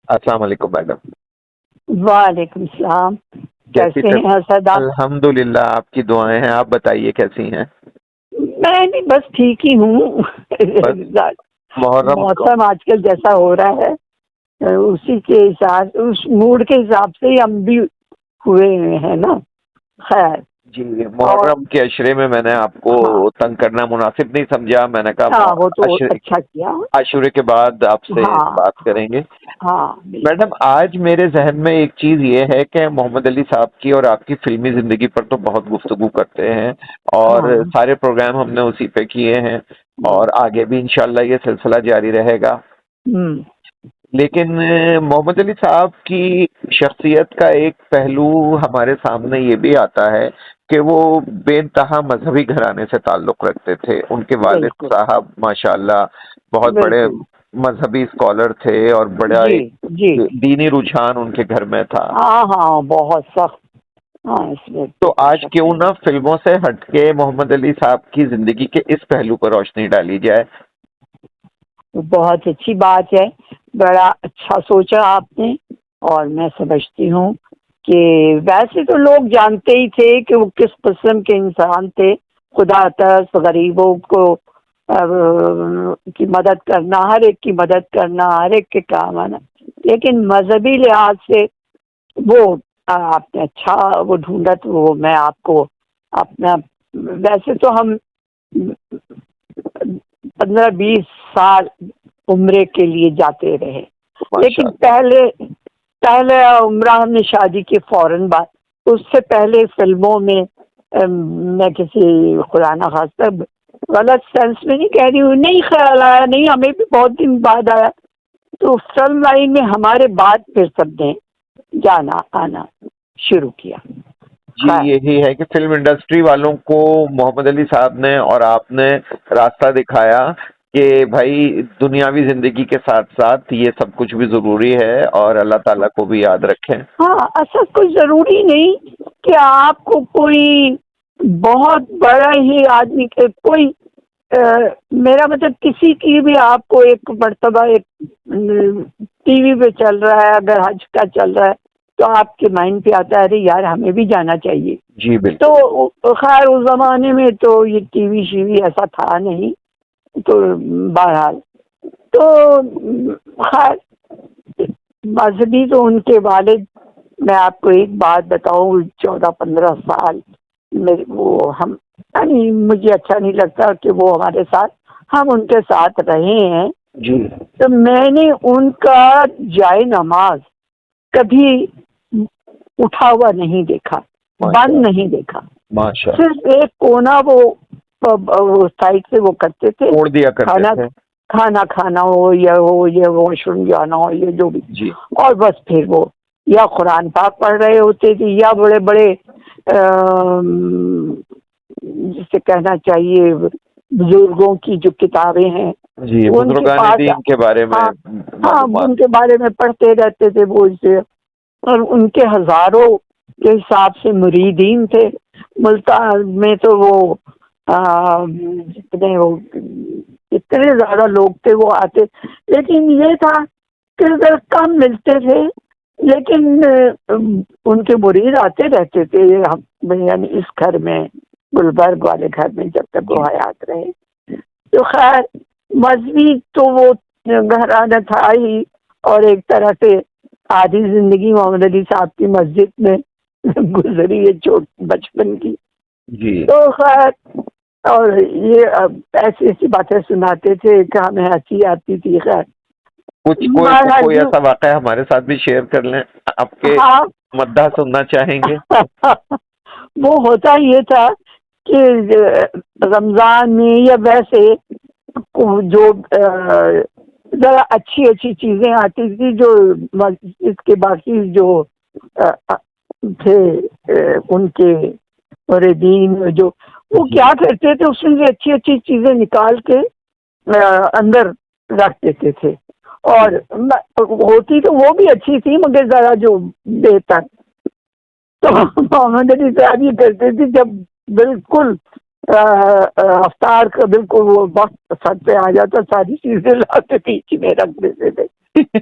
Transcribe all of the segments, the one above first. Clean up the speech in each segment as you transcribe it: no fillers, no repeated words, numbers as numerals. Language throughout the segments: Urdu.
السلام علیکم میڈم. وعلیکم السلام. کیسی کیسے ہیں اسد آپ؟ الحمدللہ آپ کی دعائیں ہیں. آپ بتائیے کیسی ہیں؟ میں بھی بس ٹھیک ہی ہوں. بس محرم کو موسم آج کل جیسا ہو رہا ہے اسی کے حساب، اس موڈ کے حساب سے ہی ہم بھی ہوئے ہیں نا. خیر. جی اور محرم کے عشرے میں نے آپ کو ہاں تنگ کرنا مناسب نہیں سمجھا. میں نے کہا ہاں وہ تو اچھا کیا. عشرے کے بعد آپ سے ہاں بات کریں گے. ہاں بالکل. میڈم آج میرے ذہن میں ایک چیز یہ ہے کہ محمد علی صاحب کی اور آپ کی فلمی زندگی پر تو بہت گفتگو کرتے ہیں اور ہاں سارے پروگرام ہم نے اسی پہ کیے ہیں اور آگے بھی انشاءاللہ یہ سلسلہ جاری رہے گا. ہوں لیکن محمد علی صاحب کی شخصیت کا ایک پہلو ہمارے سامنے یہ بھی آتا ہے کہ وہ بے انتہا مذہبی گھرانے سے تعلق رکھتے تھے. ان کے والد بالکل صاحب ماشاءاللہ بہت بڑے بالکل. مذہبی اسکالر تھے اور بڑا جی ایک جی. دینی رجحان ان کے گھر میں تھا. ہاں ہاں بہت سخت. ہاں اس میں تو بے آج شک کیوں ہے. نہ فلموں سے ہٹ کے محمد علی صاحب کی زندگی کے اس پہلو پر روشنی ڈالی جائے. بہت اچھی بات ہے. بڑا اچھا سوچا آپ نے. اور میں سمجھتی ہوں کہ ویسے تو لوگ جانتے ہی تھے کہ وہ کس قسم کے انسان تھے. خدا ترس، غریبوں کو کی مدد کرنا، ہر ایک کی مدد کرنا، ہر ایک کے کام آنا. لیکن مذہبی لحاظ سے وہ آپ نے اچھا وہ ڈھونڈا. تو وہ میں آپ کو اپنا، ویسے تو ہم 15-20 سال عمرے کے لیے جاتے رہے، لیکن ماشاءاللہ. پہلے عمرہ ہم نے شادی کے فوراً بعد، اس سے پہلے فلموں میں میں کسی خدا نخواستہ غلط سینس میں نہیں کہہ رہی ہوں، نہیں خیال آیا، نہیں ہمیں بھی بہت دن بعد آیا. تو فلم لائن میں ہمارے بعد پھر سب نے جانا آنا شروع کیا. جی خیر. یہی ہے کہ فلم انڈسٹری والوں کو محمد علی صاحب نے اور آپ نے راستہ دکھایا کہ بھائی دنیاوی زندگی کے ساتھ ساتھ یہ سب کچھ بھی ضروری ہے اور اللہ تعالیٰ کو بھی یاد رکھیں. ہاں اصل کوئی ضروری نہیں کہ آپ کو کوئی بہت بڑا ہی آدمی کے کوئی میرا مطلب کسی کی بھی آپ کو ایک مرتبہ ایک ٹی وی پہ چل رہا ہے، اگر حج کا چل رہا ہے تو آپ کے مائنڈ پہ آتا ہے ارے یار ہمیں بھی جانا چاہیے. جی بالکل. تو خیر اس زمانے میں تو یہ ٹی وی شیوی ایسا تھا نہیں. تو بہرحال تو خیر مذہبی تو ان کے والد، میں آپ کو ایک بات بتاؤں، 14-15 سال وہ ہم یعنی مجھے اچھا نہیں لگتا کہ وہ ہمارے ساتھ، ہم ان کے ساتھ رہے ہیں. جی تو میں نے ان کا جائے نماز کبھی اٹھا ہوا نہیں دیکھا، بند نہیں دیکھا. ماشاء صرف ایک کونا وہ سائڈ سے وہ کرتے تھے، چھوڑ دیا کرتے تھے. کھانا کھانا ہو یا واش روم جانا ہو یا جو بھی، جی اور بس پھر وہ یا قرآن پاک پڑھ رہے ہوتے تھے یا بڑے بڑے جسے کہنا چاہیے بزرگوں کی جو کتابیں ہیں جی ان کے بزرگان پاس، دین کے بارے میں ہاں ہاں معلومات. ان کے بارے میں پڑھتے رہتے تھے وہ سے. اور ان کے ہزاروں کے حساب سے مریدین تھے. ملتان میں تو وہ اتنے زیادہ لوگ تھے وہ آتے. لیکن یہ تھا کہ اگر کم ملتے تھے لیکن ان کے مرید آتے رہتے تھے. یعنی اس گھر میں، گلبرگ والے گھر میں جب تک وہ حیات رہے. تو خیر مذہبی تو وہ گھرانہ تھا ہی، اور ایک طرح سے آدھی زندگی محمد علی صاحب کی مسجد میں گزری ہے بچپن کی. جی تو خیر اور یہ ایسی ایسی باتیں سناتے تھے کہ ہمیں ہنسی آتی تھی. خیر کوئی ایسا واقعہ ہمارے ساتھ بھی شیئر کر لیں، آپ کے ہاں مداح سننا چاہیں گے. وہ ہوتا یہ تھا کہ رمضان میں یا ویسے جو ذرا اچھی اچھی چیزیں آتی تھی، جو مسجد کے باقی جو تھے ان کے مریدین جو وہ کیا کرتے تھے، اس میں سے اچھی اچھی چیزیں نکال کے اندر رکھ دیتے تھے. اور ہوتی تو وہ بھی اچھی تھی مگر ذرا جو بہتر. تو محمد علی صاحب یہ کرتے تھے جب بالکل افطار کا بالکل وہ وقت سر پہ آ جاتا، ساری چیزیں لا کے پیچھے میں رکھ دیتے تھے.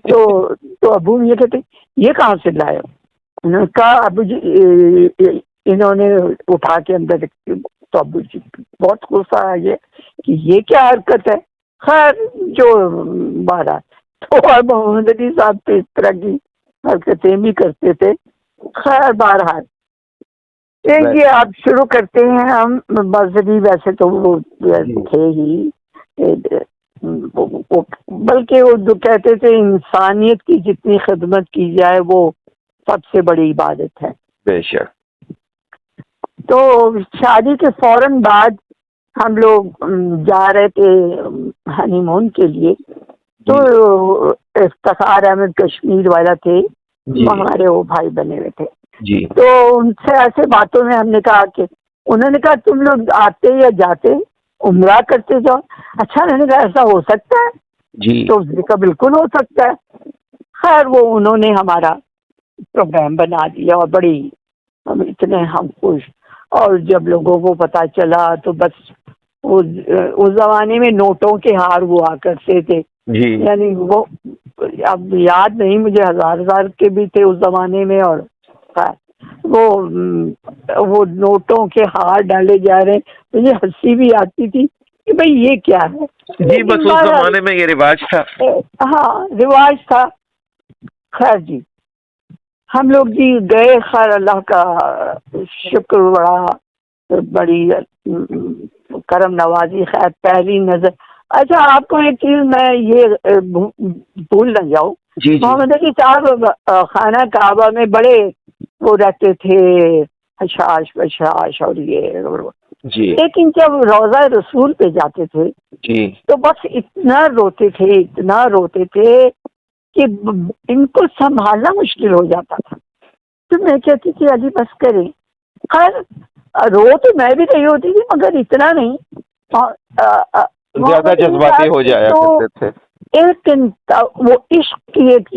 تو ابو یہ کہتے یہ کہاں سے لائے ہو؟ انہوں نے کہا ابو جی انہوں نے اٹھا کے اندر رکھی. تو ابو جی بہت غصہ آ گیا کہ یہ کیا حرکت ہے. خیر جو بارہ تو محمد علی صاحب پہ اس طرح کی حرکتیں بھی کرتے تھے. خیر بہرحال یہ آپ شروع کرتے ہیں. ہم مذہبی ویسے تو وہ تھے ہی، بلکہ وہ جو کہتے تھے انسانیت کی جتنی خدمت کی جائے وہ سب سے بڑی عبادت ہے. بے شک. تو شادی کے فوراً بعد ہم لوگ جا رہے تھے ہنی مون کے لیے. تو افتخار احمد کشمیر والا تھے، ہمارے وہ بھائی بنے ہوئے تھے. تو ان سے ایسے باتوں میں ہم نے کہا کہ انہوں نے کہا تم لوگ آتے یا جاتے عمرہ کرتے جاؤ. اچھا میں نے کہا ایسا ہو سکتا ہے؟ تو اس نے کہا بالکل ہو سکتا ہے. خیر وہ انہوں نے ہمارا پروگرام بنا دیا اور بڑی اتنے ہم خوش. اور جب لوگوں کو پتا چلا تو بس اس زمانے میں نوٹوں کے ہار ہوا کرتے تھے. یعنی وہ اب یاد نہیں مجھے، ہزار کے بھی تھے اس زمانے میں. اور وہ نوٹوں کے ہار ڈالے جا رہے ہیں. مجھے ہنسی بھی آتی تھی کہ بھئی یہ کیا ہے. جی بس اس زمانے میں یہ رواج تھا. ہاں رواج تھا. خیر جی ہم لوگ جی گئے. خیر اللہ کا شکر بڑی کرم نوازی. خیر پہلی نظر. اچھا آپ کو ایک چیز میں یہ بھول نہ جاؤں، محمد علی صاحب خانہ کعبہ میں بڑے وہ رہتے تھے حشاش بشاش اور یہ. لیکن جب روضہ رسول پہ جاتے تھے تو بس اتنا روتے تھے کہ ان کو سنبھالنا مشکل ہو جاتا تھا. تو میں کہتی تھی علی بس کریں. خیر رو تو میں بھی نہیں ہوتی تھی مگر اتنا نہیں، زیادہ جذباتی ہو جایا کرتے تھے. ایک وہ عشق کی ایک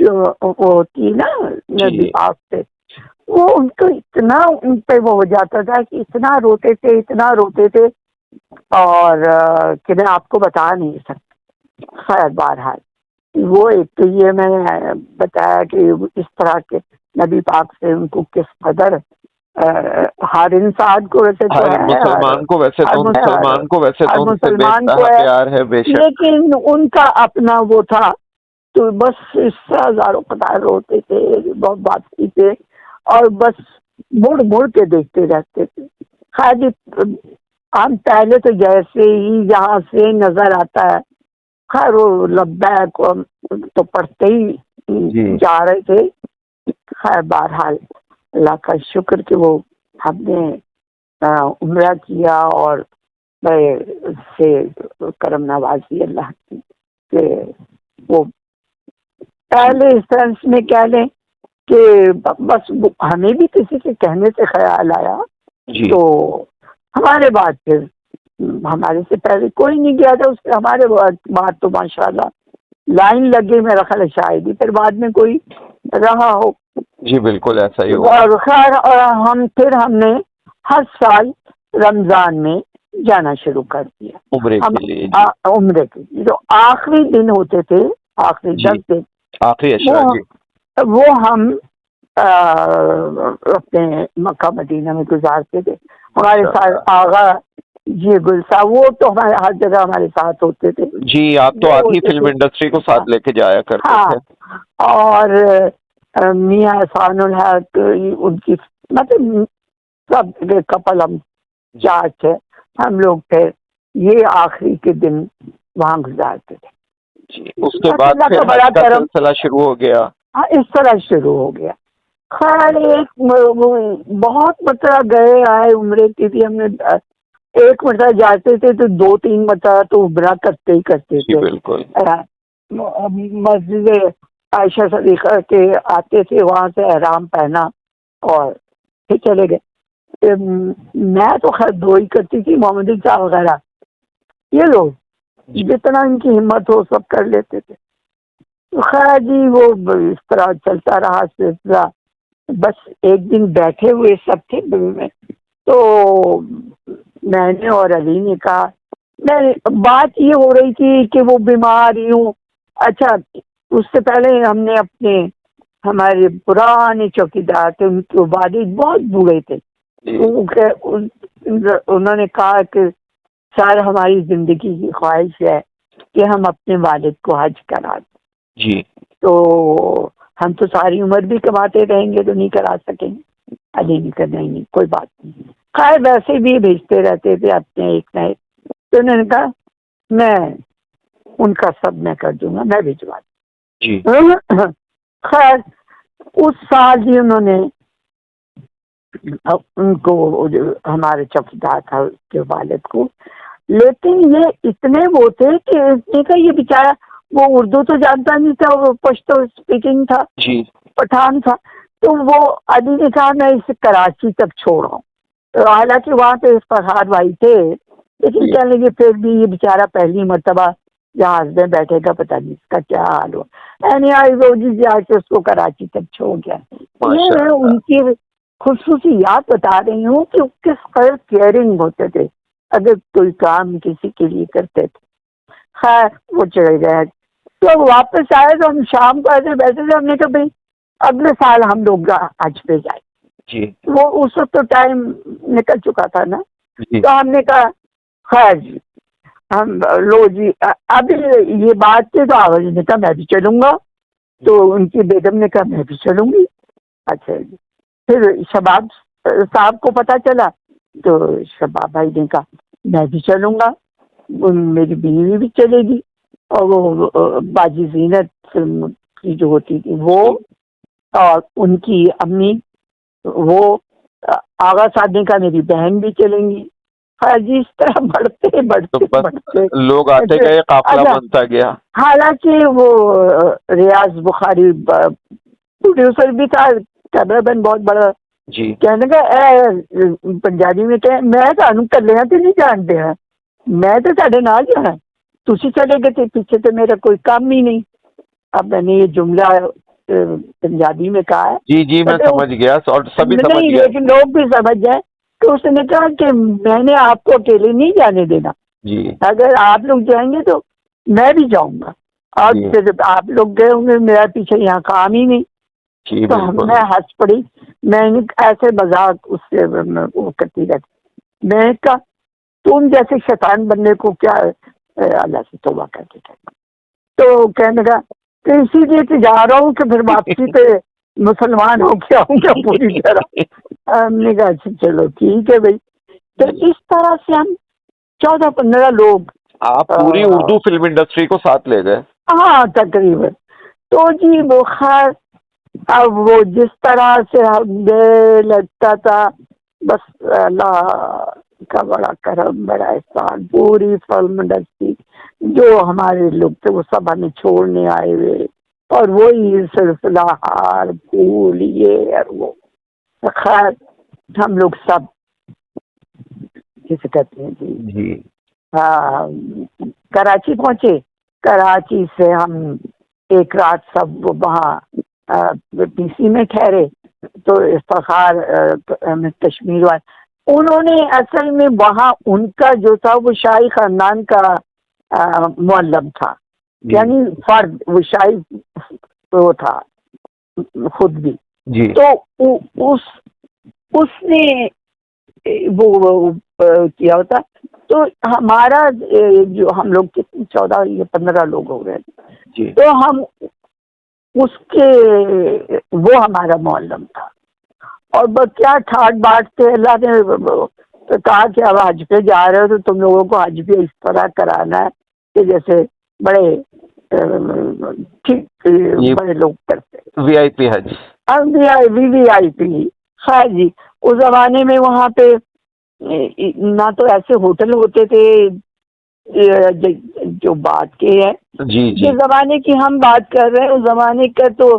وہ ہوتی ہے نا نبی پاک سے، وہ ان کو اتنا ان پہ وہ ہو جاتا تھا کہ اتنا روتے تھے اور کہ میں آپ کو بتا نہیں سکتی. خیر بہرحال وہ ایک تو یہ میں نے بتایا کہ اس طرح کے نبی پاک سے ان کو کس قدر ہر انسان کو ویسے تو ہے، مسلمان کو ویسے تو ان سے بے پیار ہے بے شک، لیکن ان کا اپنا وہ تھا. تو بس اس سے ہزاروں قطار روتے تھے، بہت بات کی تھے اور بس مڑ کے دیکھتے رہتے تھے. خیر ہم پہلے تو جیسے ہی جہاں سے نظر آتا ہے خیر وہ لبیک تو پڑھتے ہی جا رہے تھے. خیر بہرحال اللہ کا شکر کہ وہ ہم نے عمرہ کیا اور بڑے سے کرم نوازی اللہ کی کہ وہ پہلے سینس میں کہہ لیں کہ بس ہمیں بھی کسی کے کہنے سے خیال آیا. تو ہمارے بعد پھر ہمارے سے پہلے کوئی نہیں گیا تھا، اس سے ہمارے بعد تو ماشاءاللہ لائن لگے. میرا خیال شاید ہی پھر بعد میں کوئی رہا ہو. جی بالکل ایسا ہی ہوا. اور خیر اور ہم نے ہر سال رمضان میں جانا شروع کر دیا عمرے کے لیے. عمرے کے جو آخری دن ہوتے تھے، آخری 10 دن آخری وہ ہم اپنے مکہ مدینہ میں گزارتے تھے. ہمارے ساتھ آغا جی گل صاحب وہ تو ہمارے ہر جگہ ہمارے ساتھ ہوتے تھے. جی آپ تو آتی فلم انڈسٹری کو ساتھ لے کے جایا کرتے تھے. اور میاں احسان الحق ان کی مطلب سب کپل ہم 4 تھے ہم لوگ تھے. یہ آخری کے دن وہاں گزارتے تھے. اس کے بعد پھر بڑا کرم سلسلہ شروع ہو گیا. اس طرح شروع ہو گیا. خیر ایک بہت مرتبہ گئے آئے عمرے کی بھی. ہم نے ایک مرتبہ جاتے تھے تو 2-3 مرتبہ تو عمرہ کرتے ہی کرتے تھے. بالکل مسجد عائشہ صدیقہ کے آتے تھے، وہاں سے احرام پہنا اور پھر چلے گئے. میں تو خیر 2 ہی کرتی تھی، محمد صاحب وغیرہ یہ لوگ جتنا ان کی ہمت ہو سب کر لیتے تھے. خیر جی وہ اس طرح چلتا رہا سلسلہ. بس ایک دن بیٹھے ہوئے سب تھے میں تو میں نے اور علی نے کہا، بات یہ ہو رہی تھی کہ وہ بیمار ہوں. اچھا اس سے پہلے ہم نے ہمارے پرانے چوکیدار تھے، ان کے والد بہت بوڑھے تھے، انہوں نے کہا کہ سر ہماری زندگی کی خواہش ہے کہ ہم اپنے والد کو حج کرا دیں۔ جی تو ہم تو ساری عمر بھی کماتے رہیں گے تو نہیں کرا سکیں گے، ابھی نہیں کرنا ہی نہیں، کوئی بات نہیں، خیر ویسے بھی بھیجتے رہتے تھے اپنے ایک نہ ایک۔ تو انہوں نے کہا میں ان کا سب میں کر دوں گا، میں بھجوا جی دوں۔ خیر اس سال ہی انہوں نے ان کو ہمارے چوکیدار تھا اس کے والد کو، لیکن یہ اتنے وہ تھے کہ اس نے کہا یہ بیچارہ، وہ اردو تو جانتا نہیں تھا، وہ پشتو اسپیکنگ تھا، جی پٹھان تھا، تو وہ علی نے کہا میں اسے کراچی تک چھوڑ رہا ہوں، حالانکہ وہاں پہ فرحاد بھائی تھے، لیکن جی کہنے لگے پھر بھی یہ بیچارہ پہلی مرتبہ جہاز میں بیٹھے گا، پتہ نہیں اس کا کیا حال ہو، یعنی آئی وہ جی جا کے اس کو کراچی تک چھوڑ گیا۔ یہ ماشاء میں اللہ۔ ان کی خصوصیات بتا رہی ہوں کہ کس قدر کیئرنگ ہوتے تھے اگر کوئی کام کسی کے لیے کرتے تھے۔ خیر وہ چلے گئے، تو واپس آئے تو ہم شام کو ایسے بیٹھے تھے، ہم نے کہا بھائی اگلے سال ہم لوگ حج پہ جائیں، جی وہ اس وقت تو ٹائم نکل چکا تھا نا، جی تو ہم نے کہا خیر جی ہم لو جی ابھی یہ بات تھی، تو آواز نے کہا میں بھی چلوں گا، تو ان کی بیگم نے کہا میں بھی چلوں گی۔ اچھا جی، پھر شباب صاحب کو پتہ چلا تو شباب بھائی نے کہا میں بھی چلوں گا، میری بیوی بھی چلے گی، اور وہ باجی زینت کی جو ہوتی تھی وہ، اور ان کی امی، وہ آغا صاحب نے کہا میری بہن بھی چلیں گی۔ ہاں جی، اس طرح بڑھتے تو بڑھتے بس بڑھتے لوگ آتے گئے، قافلہ اچھا، بنتا گیا۔ حالانکہ وہ ریاض بخاری پروڈیوسر بھی تھا، کیمرہ مین بہت بڑا، جی کہنے کا اے پنجابی میں کہ میں تہن کلیا تو نہیں جانتے ہیں، میں تو سارے نال جانا، تھی چلے گئے تھے پیچھے، تو میرا کوئی کام ہی نہیں۔ اب میں نے یہ جملہ پنجابی میں کہا ہے، جی جی میں کہتے سمجھ گیا، اور سبھی سمجھ نہیں گیا۔ لیکن لوگ بھی سمجھ جائیں کہ اس نے کہا کہ میں نے آپ کو اکیلے نہیں جانے دینا، جی اگر آپ لوگ جائیں گے تو میں بھی جاؤں گا، اور جی پھر آپ لوگ گئے ہوں گے، میرا پیچھے یہاں کام ہی نہیں۔ جی تو بالکل۔ میں ہنس پڑی، میں ایسے مذاق اس سے وہ کرتی رہتی، میں نے کہا تم جیسے شیطان بننے کو کیا اللہ سے توبہ کر کے کہتا، تو کہنے لگا کہ اسی لیے تو جا رہا ہوں کہ پھر واپسی پہ مسلمان ہو کے آؤں گا پوری طرح۔ ہم نے کہا اچھا چلو ٹھیک ہے بھائی۔ تو اس طرح سے ہم 14-15 لوگ، آپ پوری اردو فلم انڈسٹری کو ساتھ لے گئے۔ ہاں تقریباً، تو جی وہ خیر اب وہ جس طرح سے ہمیں لگتا تھا بس اللہ کا بڑا کرم، بڑا احسان، پوری فلم انڈسٹری جو ہمارے لوگ تھے وہ سب ہمیں چھوڑنے آئے ہوئے، اور وہی سلسلہ ہار پھول یہ اور وہ، خیر ہم لوگ سب کسے کہتے ہیں جی، جی ہاں کراچی پہنچے، کراچی سے ہم ایک رات سب وہاں پی سی میں ٹھہرے، تو افتخار کشمیر والے انہوں نے اصل میں وہاں ان کا جو تھا وہ شاہی خاندان کا معلم تھا، جی یعنی فرد وہ شاہی وہ تھا خود بھی، جی تو اس نے وہ کیا ہوتا، تو ہمارا جو ہم لوگ کتنے 14 یا 15 لوگ ہو گئے، جی تو ہم اس کے وہ ہمارا معلم تھا، اور بس کیا ٹھاٹ بات تھے، اللہ نے کہا کہ اب حج پہ جا رہے ہو تو تم لوگوں کو حج بھی اس طرح کرانا ہے کہ جیسے بڑے ٹھیک بڑے لوگ کرتے، وی آئی پی حج۔ وی آئی پی۔ خیر جی اس زمانے میں وہاں پہ نہ تو ایسے ہوٹل ہوتے تھے جو بات کے ہے، جی جی جس زمانے کی ہم بات کر رہے ہیں اس زمانے کا تو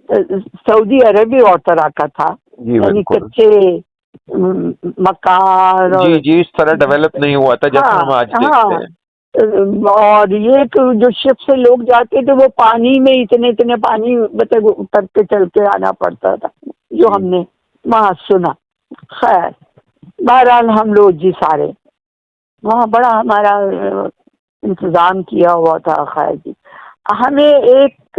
سعودی عرب ہی اور طرح کا تھا، جی یعنی بالکل۔ کچے مکان، اور جی جی اس طرح ڈیولپ نہیں ہوا تھا جیسے ہاں ہم آج ہاں، دیکھتے ہیں۔ اور یہ کہ جو شپ سے لوگ جاتے تھے وہ پانی میں اتنے پانی مطلب اتر کے چل کے آنا پڑتا تھا، جو جی ہم نے وہاں سنا۔ خیر بہرحال ہم لوگ جی سارے وہاں بڑا ہمارا انتظام کیا ہوا تھا۔ خیر جی ہمیں ایک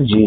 جی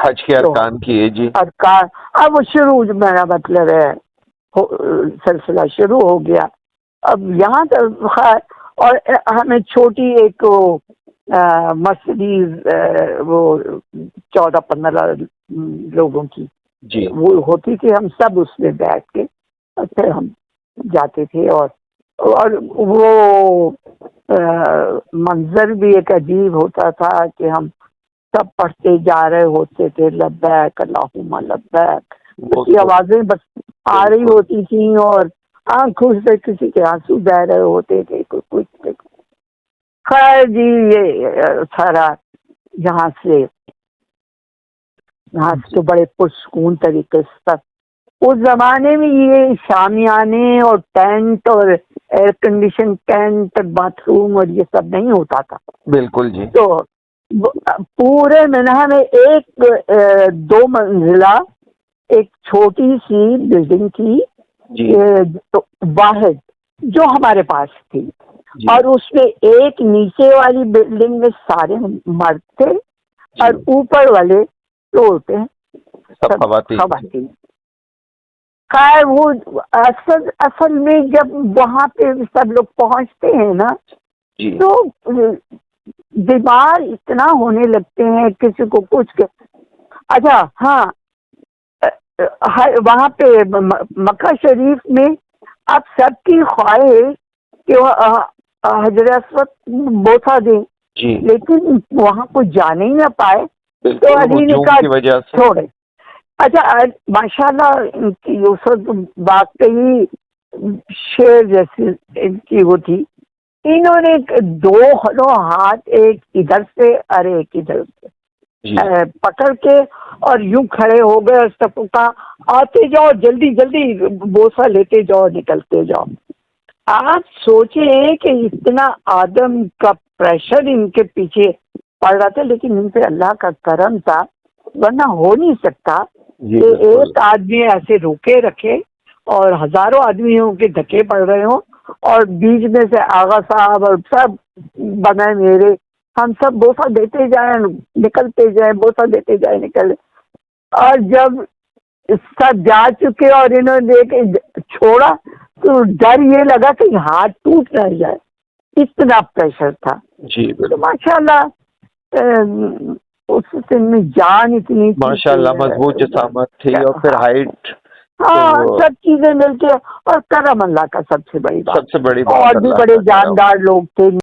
حج کے ارکان کیے جی ارکان اب شروع میرا مطلب ہے سلسلہ شروع ہو گیا اب یہاں تک خیر۔ اور ہمیں چھوٹی ایک مرسڈیز وہ 14-15 لوگوں کی جی وہ ہوتی تھی، ہم سب اس میں بیٹھ کے اور پھر ہم جاتے تھے۔ اور وہ منظر بھی ایک عجیب ہوتا تھا کہ ہم سب پڑھتے جا رہے ہوتے تھے لبیک اللہم لبیک، اس کی آوازیں بس آ رہی ہوتی تھیں اور آنکھوں سے کسی کے آنسو بہ رہے ہوتے تھے کچھ۔ خیر جی یہ سارا یہاں سے تو بڑے پرسکون طریقے سے اس زمانے میں یہ شامیانے اور ٹینٹ اور air condition tent bath room اور یہ سب نہیں ہوتا تھا۔ بالکل جی تو پورے منہا میں ایک 2 منزلہ ایک چھوٹی سی بلڈنگ تھی جی واحد جو ہمارے پاس تھی جی اور اس میں ایک نیچے والی بلڈنگ میں سارے مرد تھے اور اوپر والے فلور پہ سب خواتین۔ خیر وہ اصل میں جب وہاں پہ سب لوگ پہنچتے ہیں نا جی تو بیمار اتنا ہونے لگتے ہیں کسی کو کچھ اچھا ہاں وہاں پہ مکہ شریف میں اب سب کی خواہش کہ وہ حجر اسود بوسہ دیں جی لیکن وہاں کو جانے ہی نہ پائے تو بالکل علی نے ہجوم کہا کی وجہ سے چھوڑے۔ اچھا ماشاء اللہ ان کی یوسف واقعی شیر جیسی ان کی وہ تھی، انہوں نے 2 ہاتھ ایک ادھر سے اور ایک ادھر سے جی پکڑ کے اور یوں کھڑے ہو گئے اور سب کو کہا آتے جاؤ جلدی جلدی بوسہ لیتے جاؤ نکلتے جاؤ۔ آپ سوچیں کہ اتنا آدم کا پریشر ان کے پیچھے پڑ رہا تھا لیکن ان پہ اللہ کا کرم تھا، ورنہ ہو نہیں سکتا کہ ایک آدمی ایسے روکے رکھے اور ہزاروں آدمیوں کے دھکے پڑ رہے ہوں اور بیچ میں سے آغا صاحب اور سب بنائے میرے ہم سب بوسہ دیتے جائیں نکلتے جائیں بوسہ دیتے جائیں نکل۔ اور جب سب جا چکے اور انہوں نے دے کے چھوڑا تو ڈر یہ لگا کہ ہاتھ ٹوٹ نہ جائے، اتنا پریشر تھا۔ جی تو ماشاء اللہ اس دن میں جان اتنی ماشاء اللہ مضبوط جسامت تھی اور پھر ہائٹ ہاں سب چیزیں مل کے اور کرم اللہ کا سب سے بڑی بات، سب سے بڑی بات اور بھی اللہ بڑے کا کرم۔ جاندار لوگ تھے۔